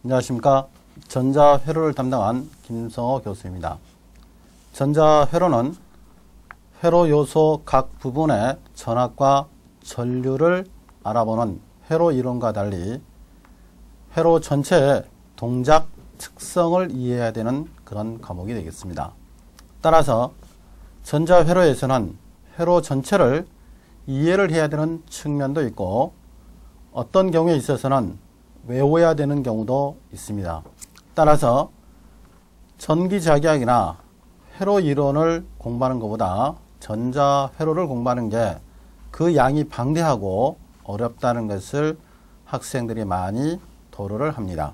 안녕하십니까. 전자회로를 담당한 김성호 교수입니다. 전자회로는 회로 요소 각 부분의 전압과 전류를 알아보는 회로 이론과 달리 회로 전체의 동작 특성을 이해해야 되는 그런 과목이 되겠습니다. 따라서 전자회로에서는 회로 전체를 이해를 해야 되는 측면도 있고 어떤 경우에 있어서는 외워야 되는 경우도 있습니다. 따라서 전기작용이나 회로 이론을 공부하는 것보다 전자회로를 공부하는 게 그 양이 방대하고 어렵다는 것을 학생들이 많이 토로를 합니다.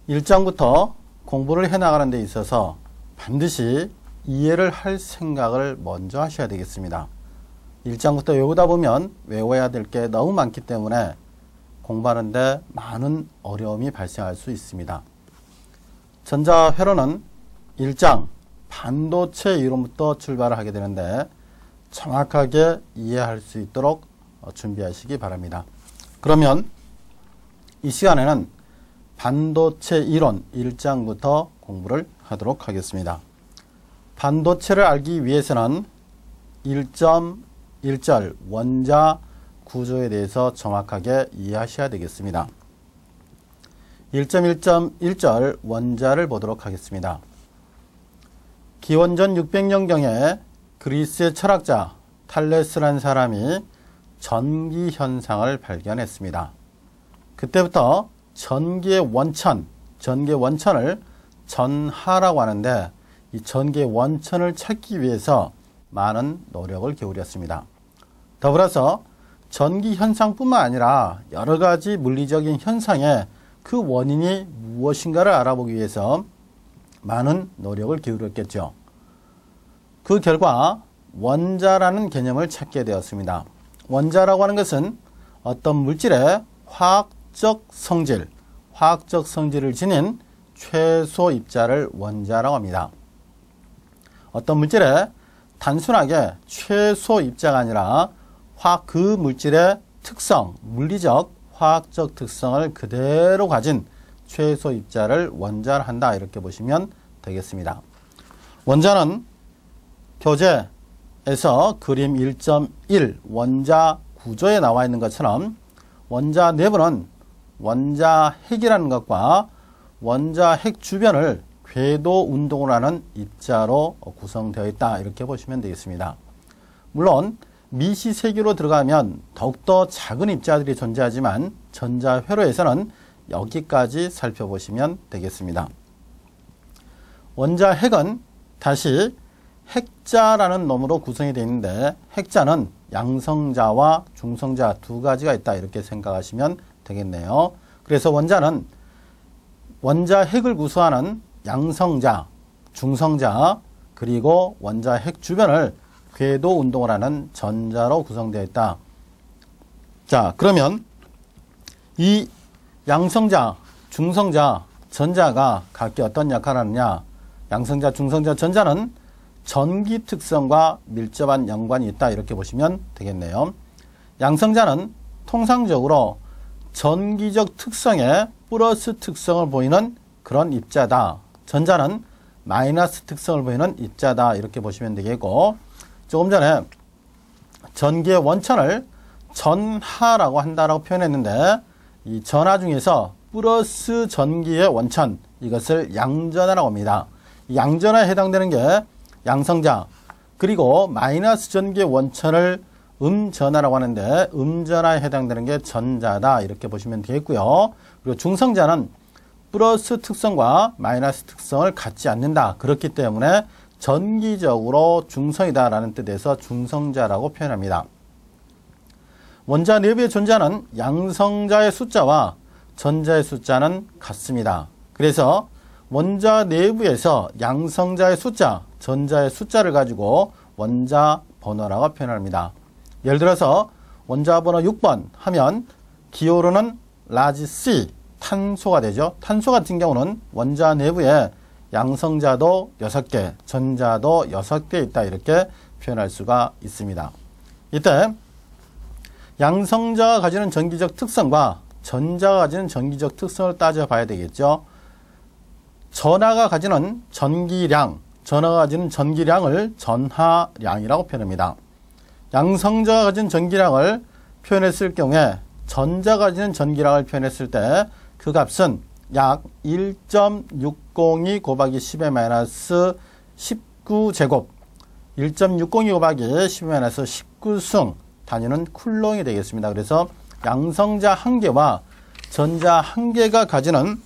1장부터 공부를 해나가는 데 있어서 반드시 이해를 할 생각을 먼저 하셔야 되겠습니다. 1장부터 외우다 보면 외워야 될 게 너무 많기 때문에 공부하는데 많은 어려움이 발생할 수 있습니다. 전자회로는 1장 반도체 이론부터 출발을 하게 되는데 정확하게 이해할 수 있도록 준비하시기 바랍니다. 그러면 이 시간에는 반도체 이론 1장부터 공부를 하도록 하겠습니다. 반도체를 알기 위해서는 1.1절 원자 구조에 대해서 정확하게 이해하셔야 되겠습니다. 1.1.1절 원자를 보도록 하겠습니다. 기원전 600년경에 그리스의 철학자 탈레스라는 사람이 전기 현상을 발견했습니다. 그때부터 전기의 원천을 전하라고 하는데 이 전기의 원천을 찾기 위해서 많은 노력을 기울였습니다. 더불어서 전기 현상뿐만 아니라 여러 가지 물리적인 현상의 그 원인이 무엇인가를 알아보기 위해서 많은 노력을 기울였겠죠. 그 결과 원자라는 개념을 찾게 되었습니다. 원자라고 하는 것은 어떤 물질의 화학적 성질을 지닌 최소 입자를 원자라고 합니다. 어떤 물질의 단순하게 최소 입자가 아니라 그 물질의 특성, 물리적, 화학적 특성을 그대로 가진 최소 입자를 원자로 한다. 이렇게 보시면 되겠습니다. 원자는 교재에서 그림 1.1 원자 구조에 나와 있는 것처럼 원자 내부는 원자핵이라는 것과 원자핵 주변을 궤도 운동을 하는 입자로 구성되어 있다. 이렇게 보시면 되겠습니다. 물론 미시세계로 들어가면 더욱더 작은 입자들이 존재하지만 전자회로에서는 여기까지 살펴보시면 되겠습니다. 원자핵은 다시 핵자라는 놈으로 구성이 되어 있는데 핵자는 양성자와 중성자 두 가지가 있다. 이렇게 생각하시면 되겠네요. 그래서 원자는 원자핵을 구성하는 양성자, 중성자, 그리고 원자핵 주변을 궤도 운동을 하는 전자로 구성되어 있다. 자, 그러면 이 양성자, 중성자, 전자가 각기 어떤 역할을 하느냐? 양성자, 중성자, 전자는 전기 특성과 밀접한 연관이 있다. 이렇게 보시면 되겠네요. 양성자는 통상적으로 전기적 특성에 플러스 특성을 보이는 그런 입자다. 전자는 마이너스 특성을 보이는 입자다. 이렇게 보시면 되겠고, 조금 전에 전기의 원천을 전하라고 한다라고 표현했는데 이 전하 중에서 플러스 전기의 원천, 이것을 양전하라고 합니다. 양전하에 해당되는 게 양성자, 그리고 마이너스 전기의 원천을 음전하라고 하는데 음전하에 해당되는 게 전자다. 이렇게 보시면 되겠고요. 그리고 중성자는 플러스 특성과 마이너스 특성을 갖지 않는다. 그렇기 때문에 전기적으로 중성이다 라는 뜻에서 중성자라고 표현합니다. 원자 내부에 존재하는 양성자의 숫자와 전자의 숫자는 같습니다. 그래서 원자 내부에서 양성자의 숫자, 전자의 숫자를 가지고 원자 번호라고 표현합니다. 예를 들어서 원자 번호 6번 하면 기호로는 라지 C, 탄소가 되죠. 탄소 같은 경우는 원자 내부에 양성자도 6개, 전자도 6개 있다. 이렇게 표현할 수가 있습니다. 이때 양성자가 가지는 전기적 특성과 전자가 가지는 전기적 특성을 따져봐야 되겠죠. 전하가 가지는 전기량, 전하가 가지는 전기량을 전하량이라고 표현합니다. 양성자가 가진 전기량을 표현했을 경우에 전자가 가지는 전기량을 표현했을 때 그 값은 약 1.602 곱하기 10의 마이너스 19제곱 1.602 곱하기 10의 마이너스 19승 단위는 쿨롱이 되겠습니다. 그래서 양성자 한 개와 전자 한 개가 가지는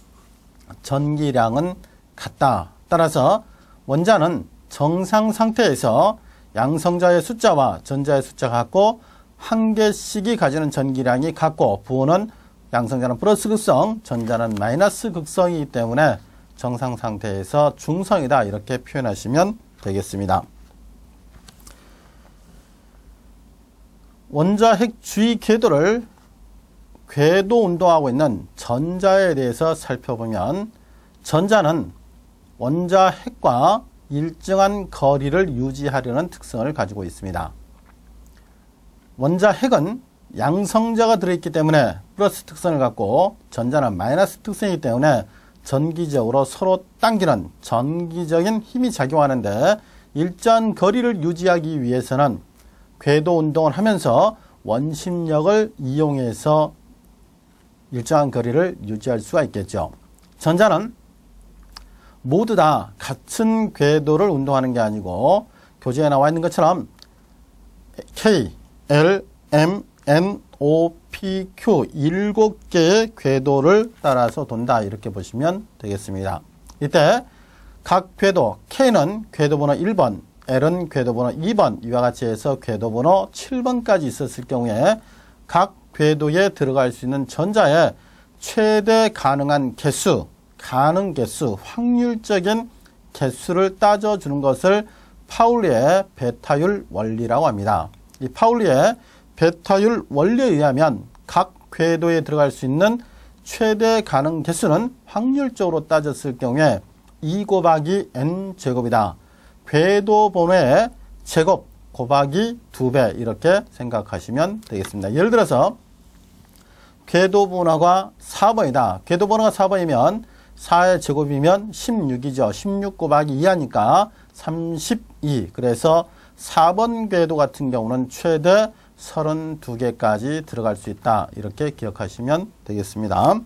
전기량은 같다. 따라서 원자는 정상 상태에서 양성자의 숫자와 전자의 숫자가 같고 한 개씩이 가지는 전기량이 같고 부호는 양성자는 플러스 극성, 전자는 마이너스 극성이기 때문에 정상 상태에서 중성이다. 이렇게 표현하시면 되겠습니다. 원자 핵 주위 궤도를 궤도 운동하고 있는 전자에 대해서 살펴보면 전자는 원자 핵과 일정한 거리를 유지하려는 특성을 가지고 있습니다. 원자 핵은 양성자가 들어있기 때문에 플러스 특성을 갖고 전자는 마이너스 특성이기 때문에 전기적으로 서로 당기는 전기적인 힘이 작용하는데 일정한 거리를 유지하기 위해서는 궤도 운동을 하면서 원심력을 이용해서 일정한 거리를 유지할 수가 있겠죠. 전자는 모두 다 같은 궤도를 운동하는 게 아니고 교재에 나와 있는 것처럼 K, L, M, N, O, P, Q 7개의 궤도를 따라서 돈다. 이렇게 보시면 되겠습니다. 이때 각 궤도 K는 궤도번호 1번, L은 궤도번호 2번 이와 같이 해서 궤도번호 7번까지 있었을 경우에 각 궤도에 들어갈 수 있는 전자의 최대 가능한 개수, 가능 개수, 확률적인 개수를 따져주는 것을 파울리의 베타율 원리라고 합니다. 이 파울리의 베타율 원리에 의하면 각 궤도에 들어갈 수 있는 최대 가능 개수는 확률적으로 따졌을 경우에 2 곱하기 n 제곱이다. 궤도 번호의 제곱 곱하기 2배 이렇게 생각하시면 되겠습니다. 예를 들어서 궤도 번호가 4번이다. 궤도 번호가 4번이면 4의 제곱이면 16이죠. 16 곱하기 2 하니까 32. 그래서 4번 궤도 같은 경우는 최대 32개까지 들어갈 수 있다. 이렇게 기억하시면 되겠습니다.